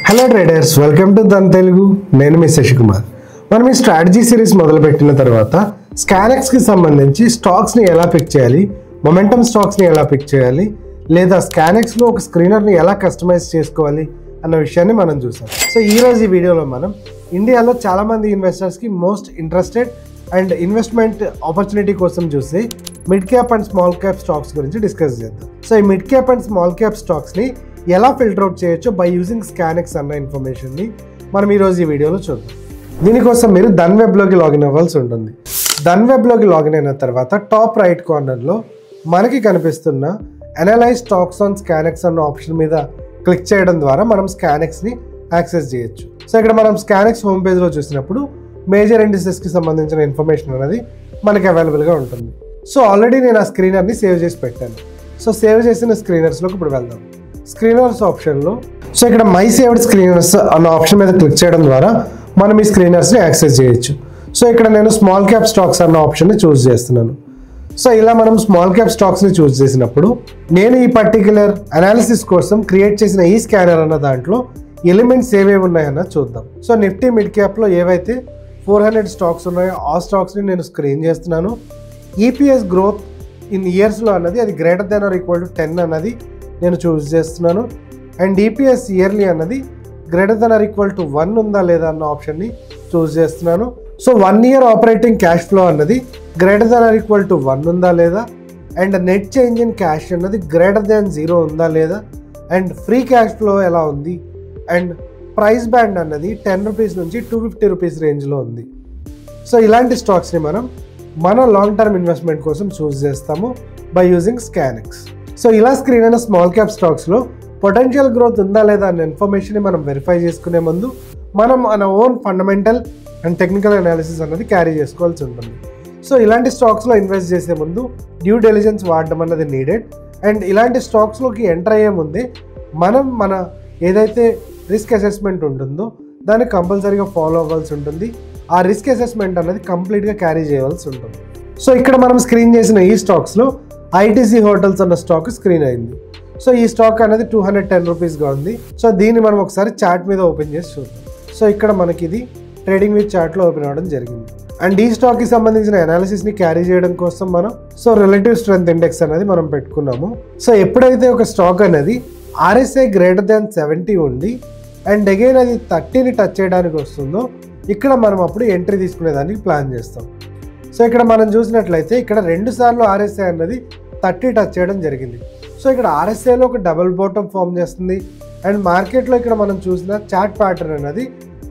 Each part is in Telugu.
హలో ట్రేడర్స్, వెల్కమ్ టు దన్ తెలుగు. నేను మీ శశికుమార్. మనం ఈ స్ట్రాటజీ సిరీస్ మొదలుపెట్టిన తర్వాత స్కానెక్స్కి సంబంధించి స్టాక్స్ని ఎలా పిక్ చేయాలి, మొమెంటమ్ స్టాక్స్ని ఎలా పిక్ చేయాలి, లేదా స్కానెక్స్లో ఒక స్క్రీనర్ని ఎలా కస్టమైజ్ చేసుకోవాలి అన్న విషయాన్ని మనం చూసాం. సో ఈరోజు ఈ వీడియోలో మనం ఇండియాలో చాలామంది ఇన్వెస్టర్స్కి most interested and investment opportunity కోసం చూసి mid cap and small cap stocks గురించి డిస్కస్ చేద్దాం. సో ఈ mid cap and small cap స్టాక్స్ని ఎలా ఫిల్టర్ అవుట్ చేయొచ్చు బై యూజింగ్ స్కానెక్స్ అన్న ఇన్ఫర్మేషన్ని మనం ఈరోజు ఈ వీడియోలో చూద్దాం. దీనికోసం మీరు ధన్ వెబ్లోకి లాగిన్ అవ్వాల్సి ఉంటుంది. ధన్ వెబ్లోకి లాగిన్ అయిన తర్వాత టాప్ రైట్ కార్నర్లో మనకి కనిపిస్తున్న అనలైజ్ స్టాక్స్ ఆన్ స్కానెక్స్ అన్న ఆప్షన్ మీద క్లిక్ చేయడం ద్వారా మనం స్కానెక్స్ని యాక్సెస్ చేయొచ్చు. సో ఇక్కడ మనం స్కానెక్స్ హోమ్ పేజ్లో చూసినప్పుడు మేజర్ ఇండిసెస్కి సంబంధించిన ఇన్ఫర్మేషన్ అనేది మనకి అవైలబుల్గా ఉంటుంది. సో ఆల్రెడీ నేను ఆ స్క్రీనర్ని సేవ్ చేసి పెట్టాను. సో సేవ్ చేసిన స్క్రీనర్స్లోకి ఇప్పుడు వెళ్దాం. స్క్రీనర్స్ ఆప్షన్లో సో ఇక్కడ మై సేవ్డ్ స్క్రీనర్స్ అన్న ఆప్షన్ మీద క్లిక్ చేయడం ద్వారా మనం ఈ స్క్రీనర్స్ని యాక్సెస్ చేయొచ్చు. సో ఇక్కడ నేను స్మాల్ క్యాప్ స్టాక్స్ అన్న ఆప్షన్ని చూస్ చేస్తున్నాను. సో ఇలా మనం స్మాల్ క్యాప్ స్టాక్స్ని చూస్ చేసినప్పుడు నేను ఈ పర్టిక్యులర్ అనాలిసిస్ కోసం క్రియేట్ చేసిన ఈ స్కానర్ అన్న దాంట్లో ఎలిమెంట్స్ ఏవేవి ఉన్నాయన్న చూద్దాం. సో నిఫ్టీ మిడ్ క్యాప్లో ఏవైతే 400 స్టాక్స్ ఉన్నాయో ఆ స్టాక్స్ని నేను స్క్రీన్ చేస్తున్నాను. ఈపీఎస్ గ్రోత్ ఇన్ ఇయర్స్లో అన్నది అది greater than or equal to 10 అన్నది నేను చూస్ చేస్తున్నాను. అండ్ ఈపీఎస్ ఇయర్లీ అన్నది greater than or equal to 1 ఉందా లేదా అన్న ఆప్షన్ని చూస్ చేస్తున్నాను. So 1 year operating cash flow అన్నది greater than or equal to 1 ఉందా లేదా, and net change in cash అన్నది గ్రేటర్ దెన్ 0 ఉందా లేదా, అండ్ ఫ్రీ క్యాష్ ఫ్లో ఎలా ఉంది, అండ్ ప్రైస్ బ్యాండ్ అన్నది 10 రూపీస్ నుంచి 250 రూపీస్ రేంజ్లో ఉంది. సో ఇలాంటి స్టాక్స్ని మనం మన లాంగ్ టర్మ్ ఇన్వెస్ట్మెంట్ కోసం చూస్ చేస్తాము బై యూజింగ్ స్కానెక్స్. సో ఇలా స్క్రీన్ అయిన స్మాల్ క్యాప్ స్టాక్స్లో పొటెన్షియల్ గ్రోత్ ఉందా లేదా అన్న ఇన్ఫర్మేషన్ని మనం వెరిఫై చేసుకునే ముందు మనం మన own fundamental and technical analysis అన్నది క్యారీ చేసుకోవాల్సి ఉంటుంది. సో ఇలాంటి స్టాక్స్లో ఇన్వెస్ట్ చేసే ముందు డ్యూ డెలిజెన్స్ వాడడం అన్నది నీడెడ్. అండ్ ఇలాంటి స్టాక్స్లోకి ఎంటర్ అయ్యే ముందే మనం మన ఏదైతే రిస్క్ అసెస్మెంట్ ఉంటుందో దాన్ని కంపల్సరీగా ఫాలో అవ్వాల్సి ఉంటుంది. ఆ రిస్క్ అసెస్మెంట్ అనేది కంప్లీట్గా క్యారీ చేయవలసి ఉంటుంది. సో ఇక్కడ మనం స్క్రీన్ చేసిన ఈ స్టాక్స్లో ఐటీసీ హోటల్స్ అన్న స్టాక్ స్క్రీన్ అయింది. సో ఈ స్టాక్ అనేది 210 రూపీస్గా ఉంది. సో దీన్ని మనం ఒకసారి చార్ట్ మీద ఓపెన్ చేసి చూద్దాం. సో ఇక్కడ మనకి ఇది ట్రేడింగ్ విత్ చార్ట్లో ఓపెన్ అవ్వడం జరిగింది. అండ్ ఈ స్టాక్కి సంబంధించిన అనాలిసిస్ని క్యారీ చేయడం కోసం మనం రిలేటివ్ స్ట్రెంత్ ఇండెక్స్ అనేది మనం పెట్టుకున్నాము. సో ఎప్పుడైతే ఒక స్టాక్ అనేది ఆర్ఎస్ఐ గ్రేటర్ దాన్ 70 ఉండి అండ్ అగైన్ అది 30ని టచ్ చేయడానికి వస్తుందో ఇక్కడ మనం అప్పుడు ఎంట్రీ తీసుకునేదానికి ప్లాన్ చేస్తాం. సో ఇక్కడ మనం చూసినట్లయితే ఇక్కడ 2 సార్లు ఆర్ఎస్ఐ అన్నది 30 టచ్ చేయడం జరిగింది. సో ఇక్కడ ఆర్ఎస్ఐలో ఒక డబుల్ బాటమ్ ఫామ్ చేస్తుంది. అండ్ మార్కెట్లో ఇక్కడ మనం చూసిన చార్ట్ ప్యాటర్న్ అనేది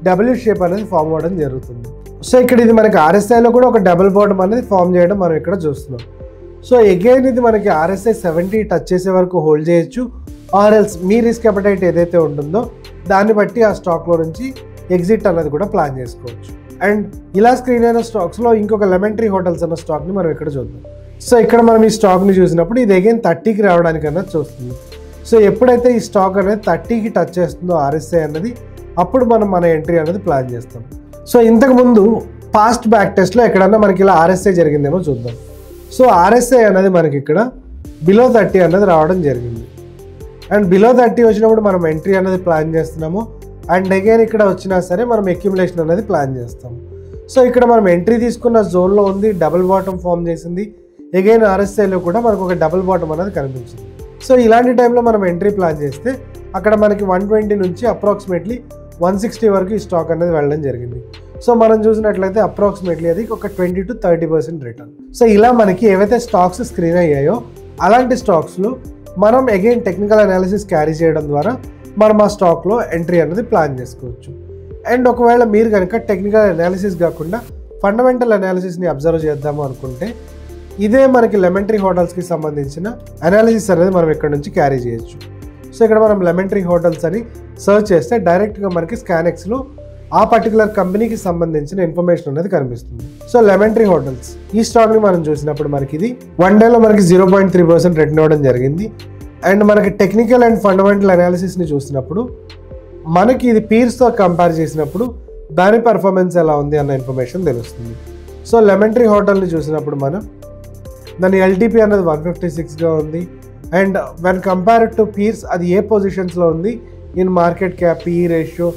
డబ్ల్యూ షేప్ అనేది ఫామ్ అవ్వడం జరుగుతుంది. సో ఇక్కడ ఇది మనకి ఆర్ఎస్ఐలో కూడా ఒక డబుల్ బాటమ్ అనేది ఫామ్ చేయడం మనం ఇక్కడ చూస్తున్నాం. సో అగైన్ ఇది మనకి ఆర్ఎస్ఐ 70 టచ్ చేసే వరకు హోల్డ్ చేయొచ్చు, ఆర్ఎల్స్ మీ రిస్క్ అపెటైట్ ఏదైతే ఉంటుందో దాన్ని బట్టి ఆ స్టాక్లో నుంచి ఎగ్జిట్ అన్నది కూడా ప్లాన్ చేసుకోవచ్చు. అండ్ ఇలా స్క్రీన్ అయిన స్టాక్స్లో ఇంకొక లెమన్ ట్రీ హోటల్స్ అన్న స్టాక్ని మనం ఇక్కడ చూద్దాం. సో ఇక్కడ మనం ఈ స్టాక్ని చూసినప్పుడు ఇది అగైన్ 30కి రావడానికి అన్నది చూస్తుంది. సో ఎప్పుడైతే ఈ స్టాక్ అనేది 30కి టచ్ చేస్తుందో ఆర్ఎస్ఐ అన్నది అప్పుడు మనం మన ఎంట్రీ అనేది ప్లాన్ చేస్తాం. సో ఇంతకుముందు పాస్ట్ బ్యాక్ టెస్ట్లో ఎక్కడన్నా మనకి ఇలా ఆర్ఎస్ఐ జరిగిందేమో చూద్దాం. సో ఆర్ఎస్ఐ అనేది మనకి ఇక్కడ బిలో 30 అన్నది రావడం జరిగింది. అండ్ బిలో 30 వచ్చినప్పుడు మనం ఎంట్రీ అనేది ప్లాన్ చేస్తున్నాము. అండ్ అగైన్ ఇక్కడ వచ్చినా సరే మనం అక్యుములేషన్ అనేది ప్లాన్ చేస్తాము. సో ఇక్కడ మనం ఎంట్రీ తీసుకున్న జోన్లో ఉంది, డబుల్ బాటమ్ ఫామ్ చేసింది. అగైన్ ఆర్ఎస్ఐలో కూడా మనకు ఒక డబుల్ బాటమ్ అనేది కనిపించింది. సో ఇలాంటి టైంలో మనం ఎంట్రీ ప్లాన్ చేస్తే అక్కడ మనకి 120 నుంచి అప్రాక్సిమేట్లీ 160 వరకు ఈ స్టాక్ అనేది వెళ్ళడం జరిగింది. సో మనం చూసినట్లయితే అప్రాక్సిమేట్లీ అది ఒక 20 to 30% రిటర్న్. సో ఇలా మనకి ఏవైతే స్టాక్స్ స్క్రీన్ అయ్యాయో అలాంటి స్టాక్స్లో మనం అగైన్ టెక్నికల్ అనాలిసిస్ క్యారీ చేయడం ద్వారా మనం ఆ స్టాక్లో ఎంట్రీ అనేది ప్లాన్ చేసుకోవచ్చు. అండ్ ఒకవేళ మీరు కనుక టెక్నికల్ అనాలిసిస్ కాకుండా ఫండమెంటల్ అనాలిసిస్ని అబ్జర్వ్ చేద్దాము అనుకుంటే ఇదే మనకి లెమన్ ట్రీ హోటల్స్కి సంబంధించిన అనాలిసిస్ అనేది మనం ఇక్కడ నుంచి క్యారీ చేయొచ్చు. సో ఇక్కడ మనం లెమన్ ట్రీ హోటల్స్ అని సర్చ్ చేస్తే డైరెక్ట్గా మనకి స్కానెక్స్లో ఆ పర్టికులర్ కంపెనీకి సంబంధించిన ఇన్ఫర్మేషన్ అనేది కనిపిస్తుంది. సో లెమన్ ట్రీ హోటల్స్ ఈ స్టాక్ని మనం చూసినప్పుడు మనకి ఇది 1 డేలో మనకి 0.3% రిటర్న్ అవ్వడం జరిగింది. అండ్ మనకి టెక్నికల్ అండ్ ఫండమెంటల్ అనాలిసిస్ని చూసినప్పుడు మనకి ఇది పీర్స్తో కంపేర్ చేసినప్పుడు దాని పర్ఫార్మెన్స్ ఎలా ఉంది అన్న ఇన్ఫర్మేషన్ తెలుస్తుంది. సో లెమన్ ట్రీ హోటల్ని చూసినప్పుడు మనం దాని ఎల్టీపీ అనేది 156గా ఉంది. And when compared to peers అది ఏ పొజిషన్స్లో ఉంది, in market cap, PE ratio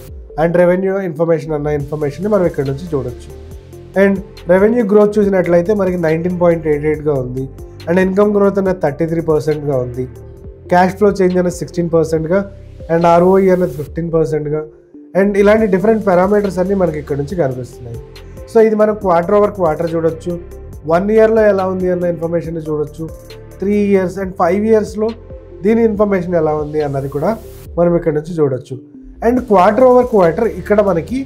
and revenue information అన్న ఇన్ఫర్మేషన్ని మనం ఇక్కడ నుంచి చూడొచ్చు. అండ్ రెవెన్యూ గ్రోత్ చూసినట్లయితే మనకి 19.88గా ఉంది. అండ్ ఇన్కమ్ గ్రోత్ అనేది 33%గా ఉంది. క్యాష్ ఫ్లో చేంజ్ అనేది 16%గా అండ్ ROE అనేది 15%గా అండ్ ఇలాంటి డిఫరెంట్ పారామీటర్స్ అన్నీ మనకి ఇక్కడ నుంచి కనిపిస్తున్నాయి. సో ఇది మనం క్వార్టర్ ఓవర్ క్వార్టర్ చూడొచ్చు, 1 ఇయర్లో ఎలా ఉంది అన్న ఇన్ఫర్మేషన్ చూడొచ్చు, 3 ఇయర్స్ అండ్ 5 ఇయర్స్లో దీని ఇన్ఫర్మేషన్ ఎలా ఉంది అన్నది కూడా మనం ఇక్కడ నుంచి చూడొచ్చు. అండ్ క్వార్టర్ ఓవర్ క్వార్టర్ ఇక్కడ మనకి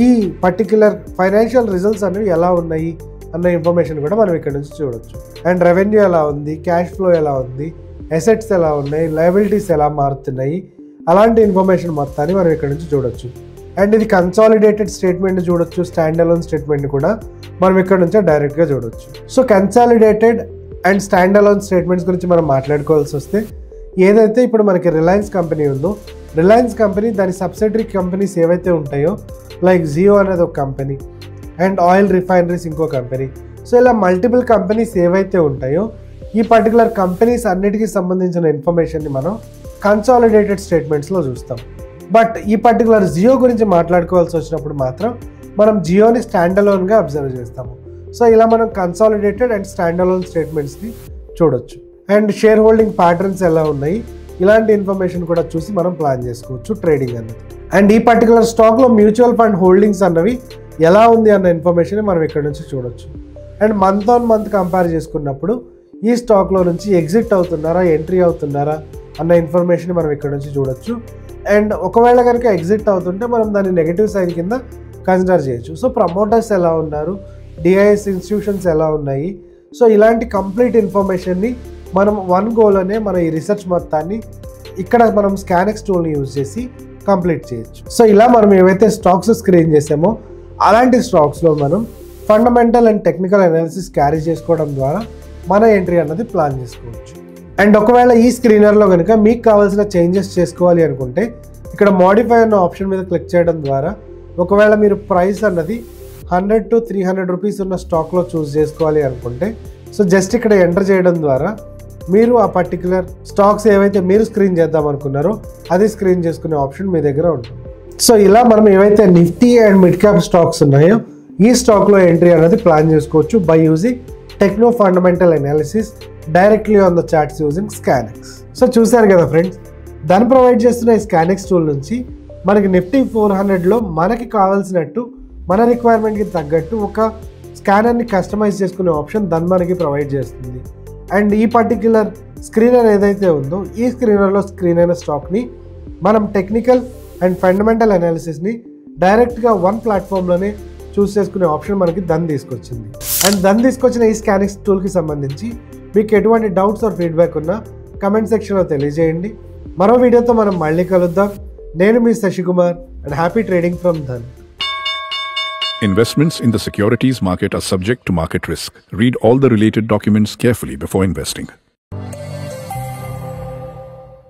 ఈ పర్టిక్యులర్ ఫైనాన్షియల్ రిజల్ట్స్ అనేవి ఎలా ఉన్నాయి అన్న ఇన్ఫర్మేషన్ కూడా మనం ఇక్కడ నుంచి చూడొచ్చు. అండ్ రెవెన్యూ ఎలా ఉంది, క్యాష్ ఫ్లో ఎలా ఉంది, అసెట్స్ ఎలా ఉన్నాయి, లయబిలిటీస్ ఎలా మారుతున్నాయి, అలాంటి ఇన్ఫర్మేషన్ మొత్తాన్ని మనం ఇక్కడ నుంచి చూడొచ్చు. అండ్ ఇది కన్సాలిడేటెడ్ స్టేట్మెంట్ చూడొచ్చు, స్టాండ్ అలోన్ స్టేట్మెంట్ కూడా మనం ఇక్కడ నుంచి డైరెక్ట్గా చూడొచ్చు. So consolidated and stand alone statements గురించి మనం మాట్లాడుకోవాల్సి వస్తే, ఏదైతే ఇప్పుడు మనకి రిలయన్స్ కంపెనీ ఉందో, రిలయన్స్ కంపెనీ దాని సబ్సిడరీ కంపెనీస్ ఏవైతే ఉంటాయో లైక్ జియో అనేది ఒక కంపెనీ అండ్ ఆయిల్ రిఫైనరీస్ ఇంకో కంపెనీ, సో ఇలా మల్టిపుల్ కంపెనీస్ ఏవైతే ఉంటాయో ఈ పర్టికులర్ కంపెనీస్ అన్నిటికీ సంబంధించిన ఇన్ఫర్మేషన్ని మనం కన్సాలిడేటెడ్ స్టేట్మెంట్స్లో చూస్తాం. బట్ ఈ పర్టికులర్ జియో గురించి మాట్లాడుకోవాల్సి వచ్చినప్పుడు మాత్రం మనం జియోని స్టాండ్ అలోన్గా అబ్జర్వ్ చేస్తాము. సో ఇలా మనం కన్సాలిడేటెడ్ అండ్ స్టాండ్ అలోన్ స్టేట్మెంట్స్ని చూడొచ్చు. అండ్ షేర్ హోల్డింగ్ ప్యాటర్న్స్ ఎలా ఉన్నాయి, ఇలాంటి ఇన్ఫర్మేషన్ కూడా చూసి మనం ప్లాన్ చేసుకోవచ్చు ట్రేడింగ్ అన్నది. అండ్ ఈ పర్టికులర్ స్టాక్లో మ్యూచువల్ ఫండ్ హోల్డింగ్స్ అన్నవి ఎలా ఉంది అన్న ఇన్ఫర్మేషన్ మనం ఇక్కడ నుంచి చూడొచ్చు. And month on month compare చేసుకున్నప్పుడు ఈ స్టాక్లో నుంచి ఎగ్జిట్ అవుతున్నారా, ఎంట్రీ అవుతున్నారా అన్న ఇన్ఫర్మేషన్ మనం ఇక్కడ నుంచి చూడొచ్చు. అండ్ ఒకవేళ కనుక ఎగ్జిట్ అవుతుంటే మనం దాన్ని నెగిటివ్ సైన్ కింద కన్సిడర్ చేయొచ్చు. సో ప్రమోటర్స్ ఎలా ఉన్నారు, డిఐఎస్ ఇన్స్టిట్యూషన్స్ ఎలా ఉన్నాయి, సో ఇలాంటి కంప్లీట్ ఇన్ఫర్మేషన్ని మనం వన్ గోలోనే మన ఈ రీసెర్చ్ మొత్తాన్ని ఇక్కడ మనం స్కానెక్స్ టూల్ని యూజ్ చేసి కంప్లీట్ చేయొచ్చు. సో ఇలా మనం ఏవైతే స్టాక్స్ స్క్రీన్ చేసామో అలాంటి స్టాక్స్లో మనం fundamental and technical analysis carry చేసుకోవడం ద్వారా మన ఎంట్రీ అన్నది ప్లాన్ చేసుకోవచ్చు. అండ్ ఒకవేళ ఈ స్క్రీనర్లో కనుక మీకు కావాల్సిన చేంజెస్ చేసుకోవాలి అనుకుంటే ఇక్కడ మోడిఫై అన్న ఆప్షన్ మీద క్లిక్ చేయడం ద్వారా ఒకవేళ మీరు ప్రైస్ అన్నది 100 to 300 రూపీస్ ఉన్న స్టాక్లో చూస్ చేసుకోవాలి అనుకుంటే సో జస్ట్ ఇక్కడ ఎంటర్ చేయడం ద్వారా మీరు ఆ పర్టికులర్ స్టాక్స్ ఏవైతే మీరు స్క్రీన్ చేద్దాం అనుకున్నారో అది స్క్రీన్ చేసుకునే ఆప్షన్ మీ దగ్గర ఉంటుంది. సో ఇలా మనం ఏవైతే Nifty and mid cap stocks ఉన్నాయో ఈ స్టాక్లో ఎంట్రీ అనేది ప్లాన్ చేసుకోవచ్చు by using techno fundamental analysis directly on the charts using ScanX. So చూసారు కదా ఫ్రెండ్స్, దాన్ని ప్రొవైడ్ చేస్తున్న ఈ స్కానెక్స్ టూల్ నుంచి మనకి నిఫ్టీ 400లో మనకి కావాల్సినట్టు మన రిక్వైర్మెంట్కి తగ్గట్టు ఒక స్కానర్ని కస్టమైజ్ చేసుకునే ఆప్షన్ దాన్ని మనకి ప్రొవైడ్ చేస్తుంది. అండ్ ఈ పర్టిక్యులర్ స్క్రీనర్ ఏదైతే ఉందో ఈ స్క్రీనర్లో స్క్రీన్ అయిన స్టాక్ని మనం టెక్నికల్ అండ్ ఫండమెంటల్ అనాలిసిస్ని డైరెక్ట్గా వన్ ప్లాట్ఫామ్లోనే చూస్ చేసుకునే ఆప్షన్ మనకి దాన్ని తీసుకొచ్చింది. అండ్ దాన్ని తీసుకొచ్చిన ఈ స్కానిక్స్ టూల్కి సంబంధించి మీకు ఎటువంటి డౌట్స్ ఆర్ ఫీడ్బ్యాక్ ఉన్నా కమెంట్ సెక్షన్లో తెలియజేయండి. మరో వీడియోతో మనం మళ్ళీ కలుద్దాం. నేను మీ Shashikumar and happy trading from Dhan. Investments in the securities market are subject to market risk. Read all the related documents carefully before investing.